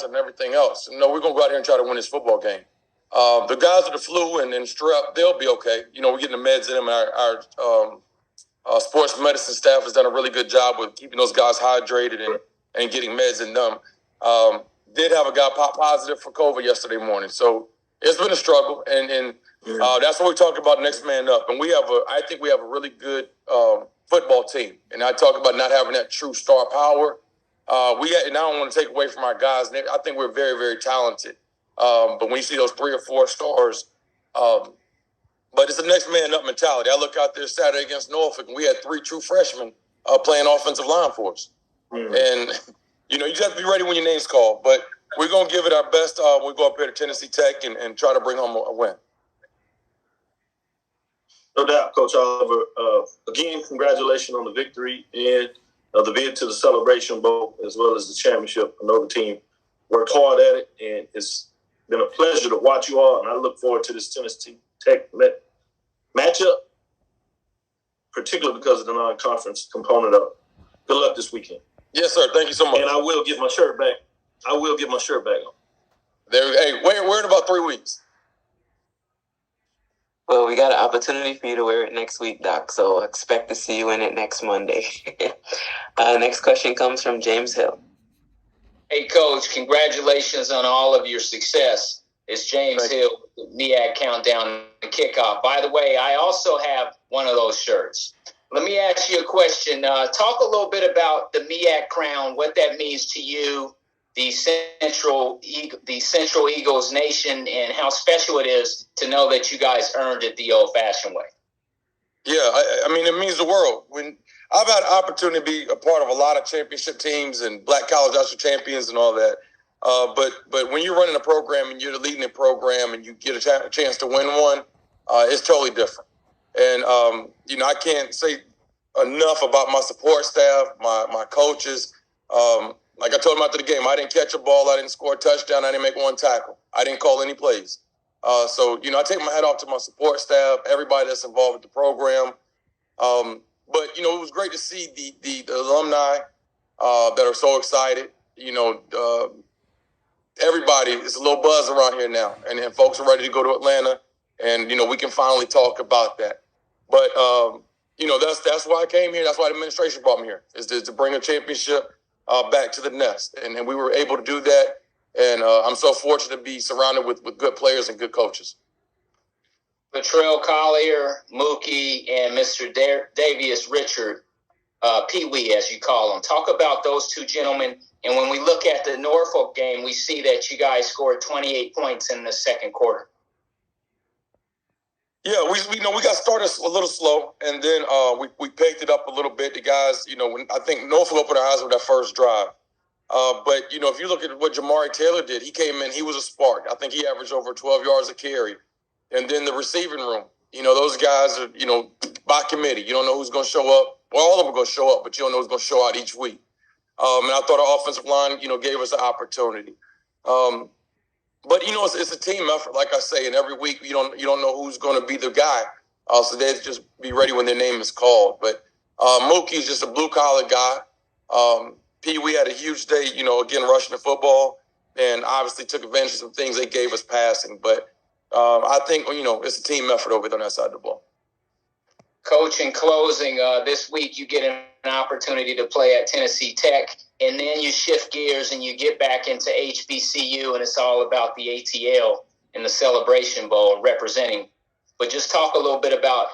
And everything else. No, we're going to go out here and try to win this football game. The guys with the flu and strep, they'll be okay. We're getting the meds in them. Our sports medicine staff has done a really good job with keeping those guys hydrated and getting meds in them. Did have a guy pop positive for COVID yesterday morning. So it's been a struggle. And that's what we talk about next man up. And I think we have a really good football team. And I talk about not having that true star power. And I don't want to take away from our guys. I think we're very, very talented. But when you see those 3 or 4 stars, but it's a next man up mentality. I look out there Saturday against Norfolk, and we had 3 true freshmen playing offensive line for us. And, you just have to be ready when your name's called. But we're going to give it our best. We go up here to Tennessee Tech and try to bring home a win. No doubt, Coach Oliver. Again, congratulations on the victory and the bid to the Celebration Bowl, as well as the championship. I know the team worked hard at it, and it's been a pleasure to watch you all, and I look forward to this Tennessee Tech matchup, particularly because of the non-conference component of it. Good luck this weekend. Yes, sir. Thank you so much. And I will get my shirt back. On. Wear it in about 3 weeks. Well, we got an opportunity for you to wear it next week, Doc, so expect to see you in it next Monday. Next question comes from James Hill. Hey, Coach, congratulations on all of your success. It's James Hill, MEAC Countdown and Kickoff. By the way, I also have one of those shirts. Let me ask you a question. Talk a little bit about the MEAC crown, what that means to you, the Central Eagles Nation, and how special it is to know that you guys earned it the old-fashioned way. Yeah, I mean, it means the world. When I've had an opportunity to be a part of a lot of championship teams and Black College National Champions and all that, but when you're running a program and you're leading a program and you get a chance to win one, it's totally different. And I can't say enough about my support staff, my coaches. Like I told them after the game, I didn't catch a ball, I didn't score a touchdown, I didn't make one tackle, I didn't call any plays. So I take my hat off to my support staff, everybody that's involved with the program. But it was great to see the alumni that are so excited. Everybody, it's a little buzz around here now, and folks are ready to go to Atlanta, and we can finally talk about that. But that's why I came here. That's why the administration brought me here, is to bring a championship back to the nest, and we were able to do that. And I'm so fortunate to be surrounded with good players and good coaches. Trei Oliver, Mookie, and Mr. Davius Richard, Pee Wee, as you call him. Talk about those two gentlemen. And when we look at the Norfolk game, we see that you guys scored 28 points in the second quarter. Yeah, we got started a little slow, and then we picked it up a little bit. The guys, when I think Norfolk opened their eyes with that first drive. But if you look at what Jamari Taylor did, he came in, he was a spark. I think he averaged over 12 yards a carry. And then the receiving room, those guys are, by committee. You don't know who's going to show up. Well, all of them are going to show up, but you don't know who's going to show out each week. And I thought our offensive line, gave us an opportunity. But it's a team effort, like I say, and every week you don't know who's going to be the guy. So they just be ready when their name is called. But Mookie's just a blue collar guy. Pee Wee had a huge day, again rushing the football, and obviously took advantage of some things they gave us passing. But I think it's a team effort over there on that side of the ball. Coach, in closing, this week you get an opportunity to play at Tennessee Tech, and then you shift gears and you get back into HBCU, and it's all about the ATL and the Celebration Bowl and representing. But just talk a little bit about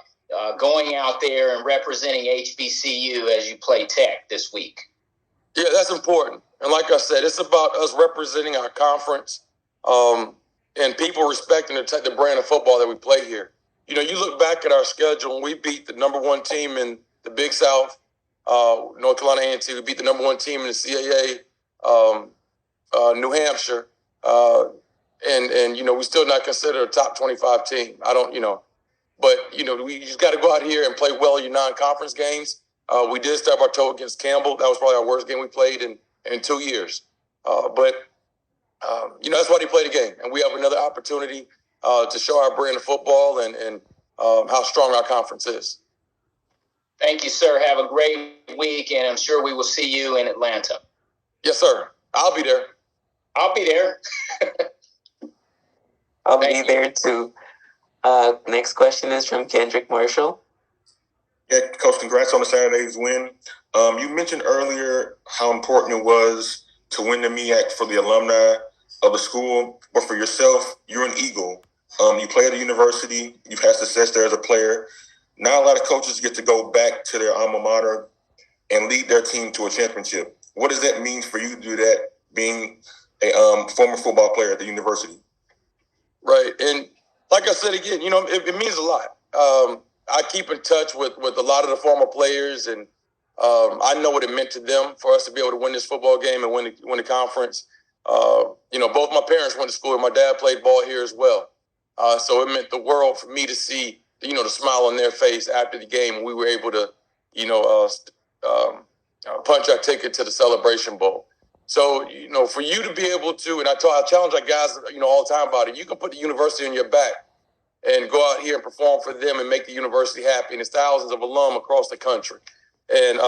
going out there and representing HBCU as you play Tech this week. Yeah, that's important. And like I said, it's about us representing our conference. and people respecting the brand of football that we play here. You know, you look back at our schedule, and we beat the number one team in the Big South, North Carolina A&T. We beat the number one team in the CAA, New Hampshire, and you know, we still not considered a top 25 team. But you know, we just got to go out here and play well in your non-conference games. We did stub our toe against Campbell. That was probably our worst game we played in 2 years. But you know, that's why they play the game, and we have another opportunity to show our brand of football and how strong our conference is. Thank you, sir. Have a great week, and I'm sure we will see you in Atlanta. Yes, sir. I'll be there. I'll be there. I'll be there too. Next question is from Kendrick Marshall. Yeah, Coach, congrats on the Saturday's win. You mentioned earlier how important it was to win the MEAC for the alumni of the school, but for yourself, you're an Eagle. You play at a university. You've had success there as a player. Now a lot of coaches get to go back to their alma mater and lead their team to a championship. What does that mean for you to do that, being a former football player at the university? Right. And like I said again, you know, it means a lot. I keep in touch with a lot of the former players, and I know what it meant to them for us to be able to win this football game and win the conference. You know, both my parents went to school, and my dad played ball here as well. So it meant the world for me to see, you know, the smile on their face after the game, and we were able to, you know, punch our ticket to the Celebration Bowl. So, you know, for you to be able to, and I challenge our guys, you know, all the time about it, you can put the university on your back and go out here and perform for them and make the university happy. And it's thousands of alum across the country. And,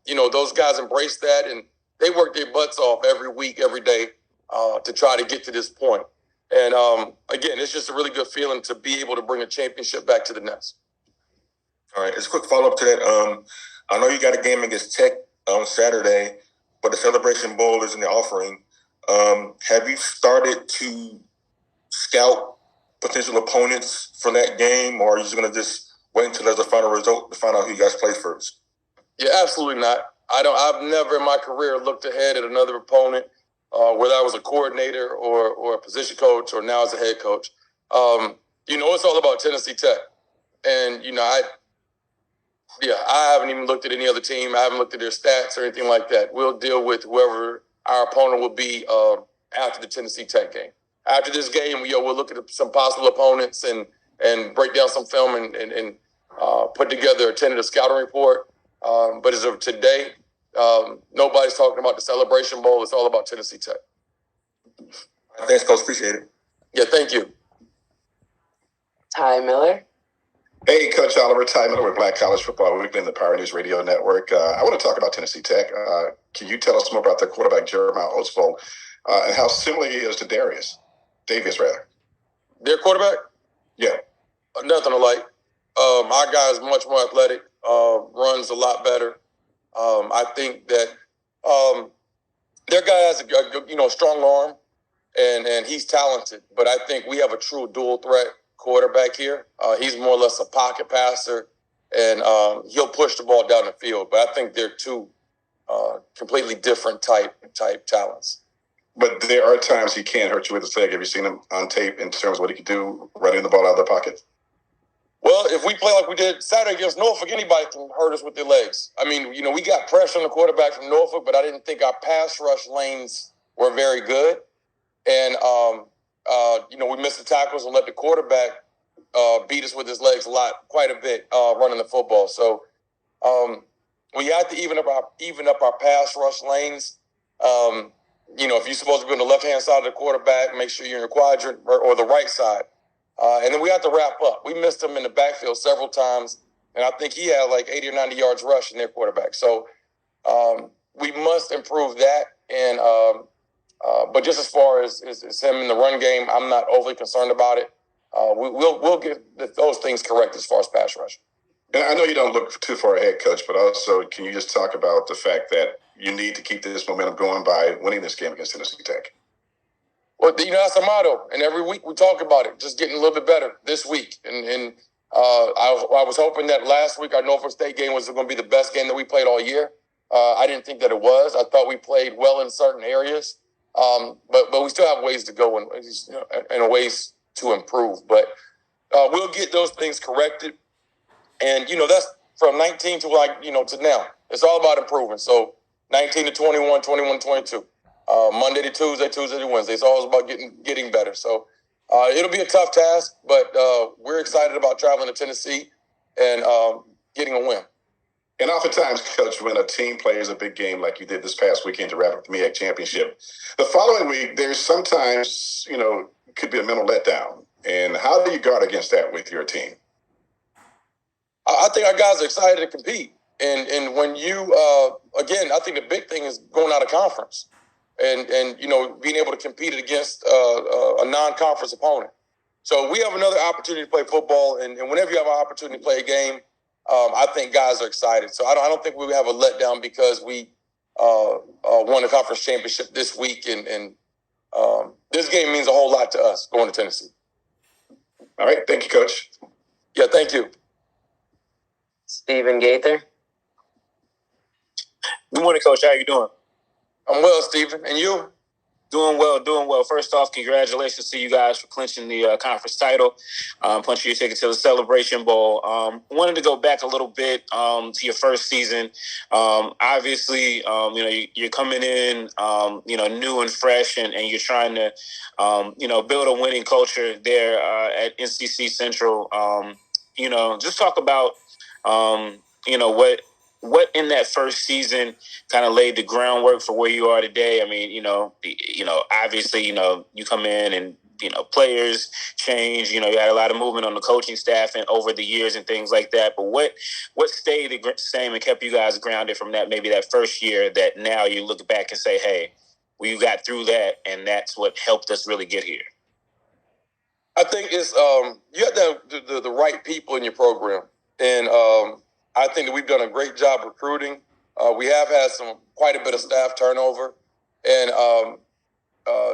you know, those guys embrace that, and they work their butts off every week, every day to try to get to this point. And, again, it's just a really good feeling to be able to bring a championship back to the Nest. All right, as a quick follow-up to that, I know you got a game against Tech on Saturday, but the Celebration Bowl is in the offering. Have you started to scout potential opponents for that game, or are you just going to just wait until there's a final result to find out who you guys play first? Yeah, absolutely not. I've never in my career looked ahead at another opponent, whether I was a coordinator or a position coach or now as a head coach. You know, it's all about Tennessee Tech. And, you know, I haven't even looked at any other team. I haven't looked at their stats or anything like that. We'll deal with whoever our opponent will be after the Tennessee Tech game. After this game, we'll look at some possible opponents and break down some film and put together a tentative scouting report. But as of today, nobody's talking about the Celebration Bowl. It's all about Tennessee Tech. Thanks, Coach. Appreciate it. Yeah, thank you. Ty Miller. Hey, Coach Oliver, Ty Miller with Black College Football Weekly and the Power News Radio Network. I want to talk about Tennessee Tech. Can you tell us more about their quarterback, Jeremiah Oswald, and how similar he is to Davis, rather? Their quarterback? Yeah. Nothing alike. Our guy is much more athletic, runs a lot better. I think that their guy has a strong arm, and he's talented. But I think we have a true dual threat quarterback here. He's more or less a pocket passer, and he'll push the ball down the field. But I think they're two completely different type talents. But there are times he can hurt you with his leg. Have you seen him on tape in terms of what he can do running the ball out of the pocket? Well, if we play like we did Saturday against Norfolk, anybody can hurt us with their legs. I mean, you know, we got pressure on the quarterback from Norfolk, but I didn't think our pass rush lanes were very good. And, we missed the tackles and let the quarterback beat us with his legs quite a bit running the football. So we have to even up our pass rush lanes. If you're supposed to be on the left-hand side of the quarterback, make sure you're in the quadrant or the right side. And then we have to wrap up. We missed him in the backfield several times, and I think he had like 80 or 90 yards rushing their quarterback. So we must improve that. And but just as far as him in the run game, I'm not overly concerned about it. We'll get those things correct as far as pass rush. And I know you don't look too far ahead, Coach, but also can you just talk about the fact that you need to keep this momentum going by winning this game against Tennessee Tech? Well, that's our motto, and every week we talk about it, just getting a little bit better this week. And I was hoping that last week our Norfolk State game was going to be the best game that we played all year. I didn't think that it was. I thought we played well in certain areas, But we still have ways to go and ways to improve. But we'll get those things corrected. And, that's from 19 to to now. It's all about improving. So 19 to 21, 21 to 22. Monday to Tuesday, Tuesday to Wednesday. It's always about getting better. So it'll be a tough task, but we're excited about traveling to Tennessee and getting a win. And oftentimes, Coach, when a team plays a big game like you did this past weekend to wrap up the MEAC championship, the following week, there's sometimes, could be a mental letdown. And how do you guard against that with your team? I think our guys are excited to compete. And when you, again, I think the big thing is going out of conference and being able to compete against a non-conference opponent. So we have another opportunity to play football. And whenever you have an opportunity to play a game, I think guys are excited. So I don't think we have a letdown because we won the conference championship this week. And this game means a whole lot to us going to Tennessee. All right. Thank you, Coach. Yeah, thank you. Stephen Gaither. Good morning, Coach. How you doing? I'm well, Stephen. And you? Doing well. First off, congratulations to you guys for clinching the conference title, punching your ticket to the Celebration Bowl. Wanted to go back a little bit to your first season. Obviously, you're coming in, new and fresh, and you're trying to, build a winning culture there at NCC Central. Just talk about, what in that first season kind of laid the groundwork for where you are today. I mean, obviously, you come in and, players change, you had a lot of movement on the coaching staff and over the years and things like that. But what stayed the same and kept you guys grounded from maybe that first year that now you look back and say, hey, we got through that and that's what helped us really get here? I think it's you have to have the right people in your program. And I think that we've done a great job recruiting. We have had quite a bit of staff turnover. And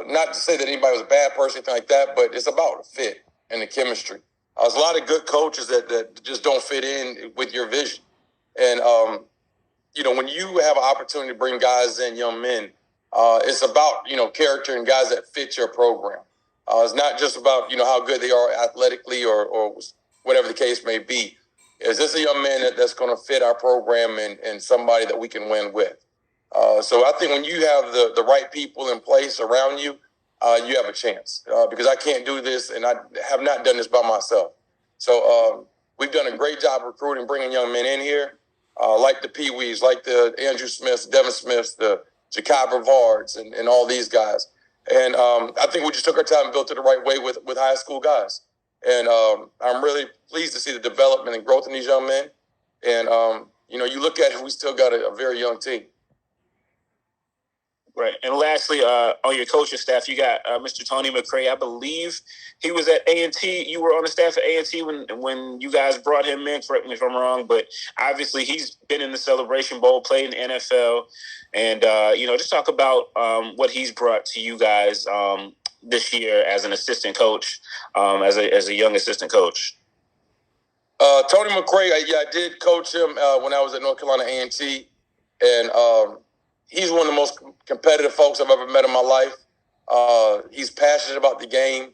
not to say that anybody was a bad person or anything like that, but it's about the fit and the chemistry. There's a lot of good coaches that just don't fit in with your vision. And, when you have an opportunity to bring guys in, young men, it's about, character and guys that fit your program. It's not just about, how good they are athletically or whatever the case may be. Is this a young man that's going to fit our program and somebody that we can win with? So I think when you have the right people in place around you, you have a chance because I can't do this and I have not done this by myself. So we've done a great job recruiting, bringing young men in here, like the Pee Wees, like the Andrew Smiths, Devin Smiths, the Jakai Brevards, and all these guys. And I think we just took our time and built it the right way with high school guys. And I'm really pleased to see the development and growth in these young men. And, you look at it, we still got a very young team. Right. And lastly, on your coaching staff, you got Mr. Tony McCray. I believe he was at A&T. You were on the staff at A&T when you guys brought him in. Correct me if I'm wrong. But obviously he's been in the Celebration Bowl, played in the NFL. And, just talk about what he's brought to you guys this year as an assistant coach, as a young assistant coach. Tony McCray, I did coach him when I was at North Carolina A&T. And he's one of the most competitive folks I've ever met in my life. He's passionate about the game.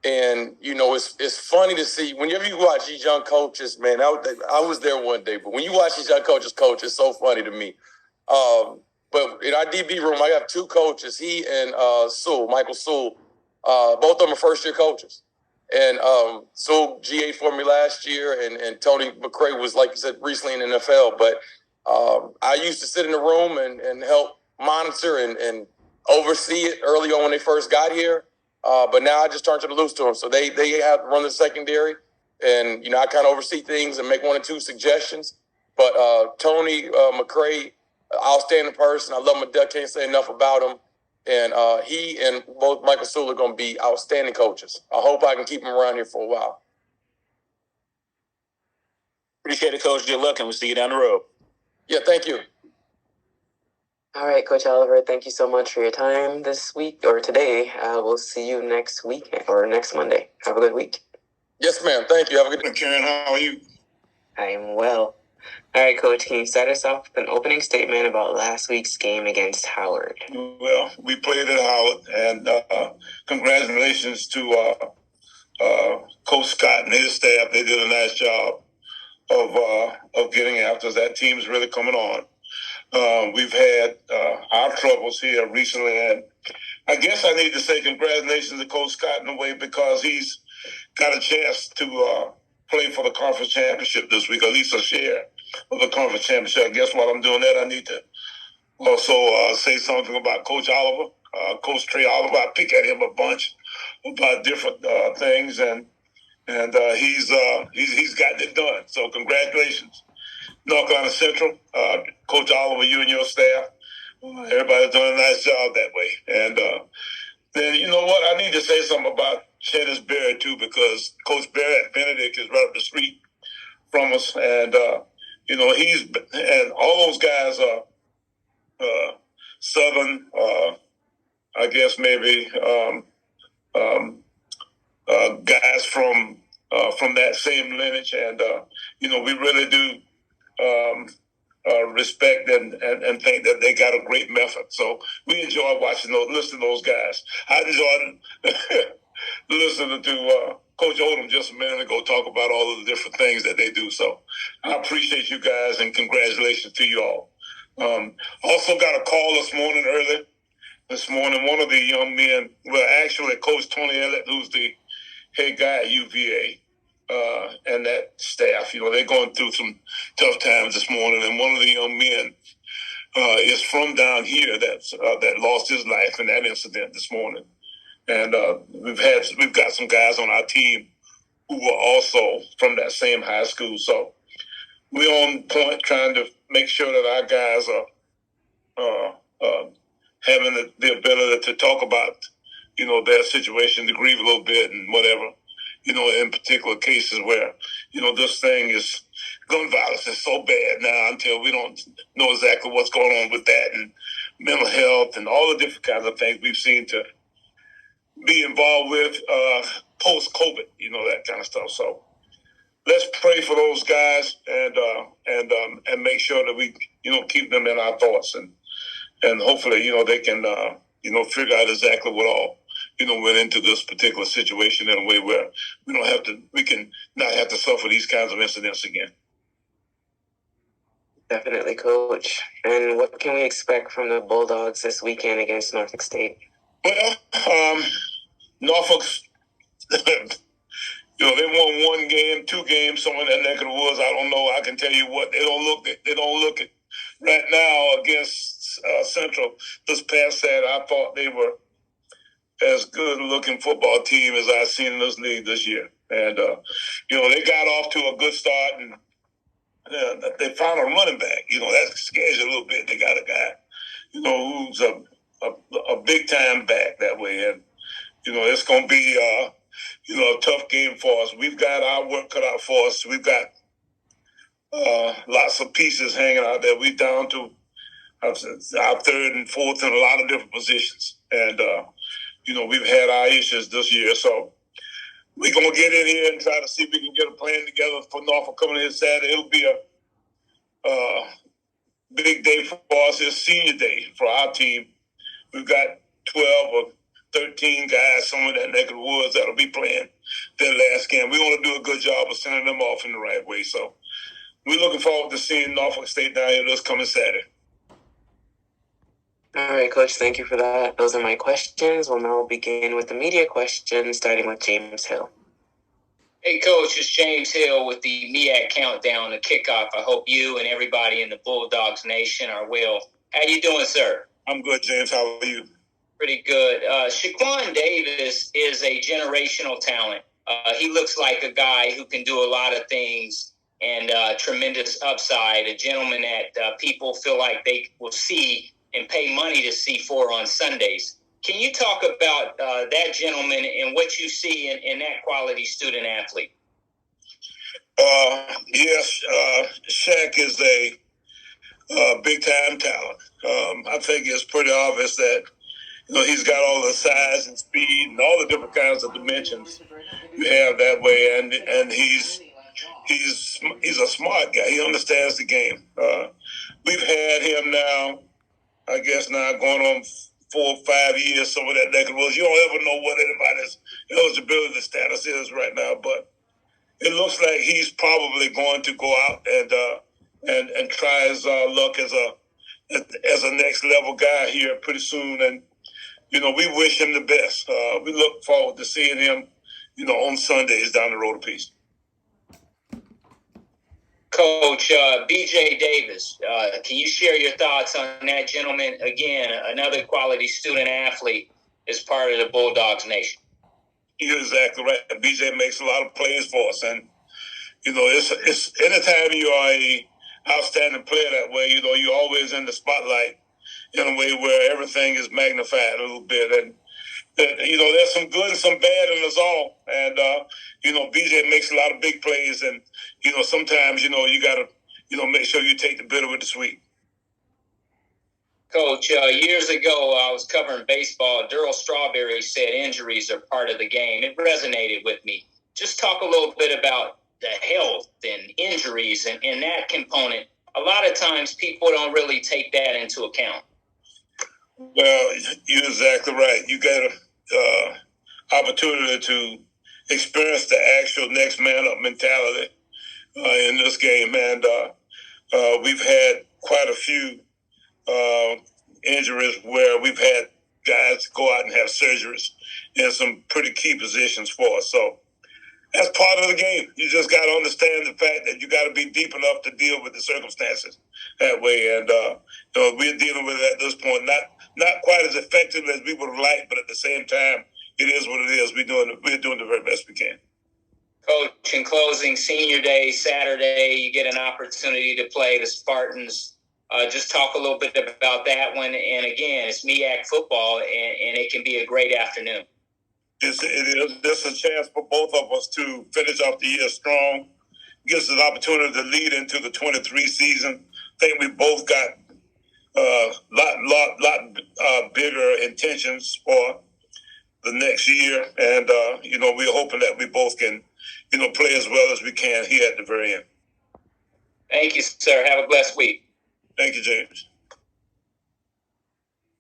And, it's funny to see whenever you watch these young coaches, man, I was there one day, but when you watch these young coaches coach, it's so funny to me. But in our DB room, I have two coaches, he and Michael Sewell. Both of them are first-year coaches. And Sewell GA for me last year, and Tony McCray was, like you said, recently in the NFL. But I used to sit in the room and help monitor and oversee it early on when they first got here. But now I just turn to the loose to them. So they have to run the secondary. And, I kind of oversee things and make one or two suggestions. But Tony McCray, outstanding person. I love him to death. Can't say enough about him. And he and both Michael Sewell are going to be outstanding coaches. I hope I can keep them around here for a while. Appreciate it, Coach. Good luck, and we'll see you down the road. Yeah, thank you. All right, Coach Oliver, thank you so much for your time this week or today. We'll see you next week or next Monday. Have a good week. Yes, ma'am. Thank you. Have a good day. Karen, how are you? I am well. All right, Coach, can you start us off with an opening statement about last week's game against Howard? Well, we played at Howard, and congratulations to Coach Scott and his staff. They did a nice job of getting after us. That team's really coming on. We've had our troubles here recently, and I guess I need to say congratulations to Coach Scott in a way, because he's got a chance to play for the conference championship this week, at least a share of the conference championship. I guess while I'm doing that, I need to also say something about Coach Oliver, Coach Trei Oliver. I pick at him a bunch about different things, and he's gotten it done. So congratulations, North Carolina Central, Coach Oliver, you and your staff. Everybody's doing a nice job that way. And then, you know what, I need to say something about Chennis Berry too, because Coach Barrett Benedict is right up the street from us, and and all those guys are Southern, I guess maybe guys from that same lineage, and we really do respect and think that they got a great method. So we enjoy listening to those guys. I enjoyed listening to Coach Odom just a minute ago talk about all of the different things that they do. So I appreciate you guys, and congratulations to you all. Also got a call early this morning. One of the young men, well, actually Coach Tony Elliott, who's the head guy at UVA, and that staff, they're going through some tough times this morning. And one of the young men is from down here that lost his life in that incident this morning. And we've got some guys on our team who were also from that same high school. So we're on point trying to make sure that our guys are having the ability to talk about, their situation, to grieve a little bit and whatever, in particular cases where, this thing is, gun violence is so bad now until we don't know exactly what's going on with that, and mental health and all the different kinds of things we've seen to be involved with post-COVID, that kind of stuff. So let's pray for those guys and make sure that we, keep them in our thoughts, and hopefully, they can, figure out exactly what all, went into this particular situation in a way where we can not have to suffer these kinds of incidents again. Definitely, Coach. And what can we expect from the Bulldogs this weekend against Norfolk State? Well, Norfolk's, they won 1 game, 2 games, somewhere in that neck of the woods. I don't know. I can tell you what, they don't look it. Right now against Central this past Saturday, I thought they were as good a looking football team as I've seen in this league this year. And, they got off to a good start, and they found a running back. That scares you a little bit. They got a guy, who's a big time back that way. And, it's going to be, a tough game for us. We've got our work cut out for us. We've got lots of pieces hanging out there. We're down to our 3rd and 4th in a lot of different positions. And, we've had our issues this year. So we're going to get in here and try to see if we can get a plan together for Norfolk coming in Saturday. It'll be a big day for us. It's senior day for our team. We've got 12 or 13 guys, some of that neck of the woods, that'll be playing their last game. We want to do a good job of sending them off in the right way. So we're looking forward to seeing Norfolk State down here this coming Saturday. All right, Coach, thank you for that. Those are my questions. We'll now begin with the media questions, starting with James Hill. Hey, Coach, it's James Hill with the MEAC Countdown, the kickoff. I hope you and everybody in the Bulldogs Nation are well. How you doing, sir? I'm good, James. How are you? Pretty good. Shaquan Davis is a generational talent. He looks like a guy who can do a lot of things and tremendous upside, a gentleman that people feel like they will see and pay money to see for on Sundays. Can you talk about that gentleman and what you see in that quality student athlete? Yes, Shaq is a big-time talent. I think it's pretty obvious that he's got all the size and speed and all the different kinds of dimensions you have that way, and he's he's a smart guy. He understands the game. We've had him now, I guess now going on 4 or 5 years, some of that neck of the woods. You don't ever know what anybody's eligibility status is right now, but it looks like he's probably going to go out and try his luck as a next level guy here pretty soon. And we wish him the best. We look forward to seeing him, on Sundays down the road a piece. Coach, B.J. Davis, can you share your thoughts on that gentleman? Again, another quality student athlete is part of the Bulldogs Nation. You're exactly right. B.J. makes a lot of plays for us. And, it's anytime you are a outstanding player that way, you're always in the spotlight in a way where everything is magnified a little bit. And, there's some good and some bad in us all. And, BJ makes a lot of big plays. And, sometimes, you got to, make sure you take the bitter with the sweet. Coach, years ago, I was covering baseball. Darryl Strawberry said injuries are part of the game. It resonated with me. Just talk a little bit about the health and injuries and that component. A lot of times people don't really take that into account. Well, you're exactly right. You got an opportunity to experience the actual next man up mentality in this game. And we've had quite a few injuries where we've had guys go out and have surgeries in some pretty key positions for us. So that's part of the game. You just got to understand the fact that you got to be deep enough to deal with the circumstances that way. And we're dealing with it at this point, not quite as effective as we would have liked, but at the same time, it is what it is. We're doing the very best we can. Coach, in closing, senior day, Saturday, you get an opportunity to play the Spartans. Just talk a little bit about that one. And again, it's MEAC football, and it can be a great afternoon. This is a chance for both of us to finish off the year strong. Gives us an opportunity to lead into the 23 season. I think we both got lot bigger intentions for the next year, and we're hoping that we both can play as well as we can here at the very end. Thank you, sir. Have a blessed week. Thank you, James.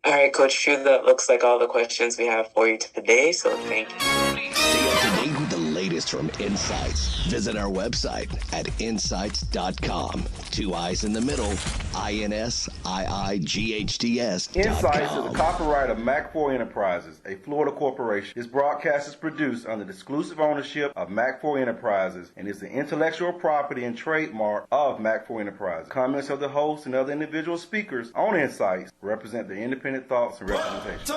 All right, Coach True, that looks like all the questions we have for you today, so thank you. Stay up to date with the latest from INSiiGHTS. Visit our website at INSiiGHTS.com. 2 I's in the middle, INSiiGHTS. INSiiGHTS is a copyright of MAC4 Enterprises, a Florida corporation. This broadcast is produced under the exclusive ownership of MAC4 Enterprises and is the intellectual property and trademark of MAC4 Enterprises. Comments of the host and other individual speakers on INSiiGHTS represent the independent thoughts and representation.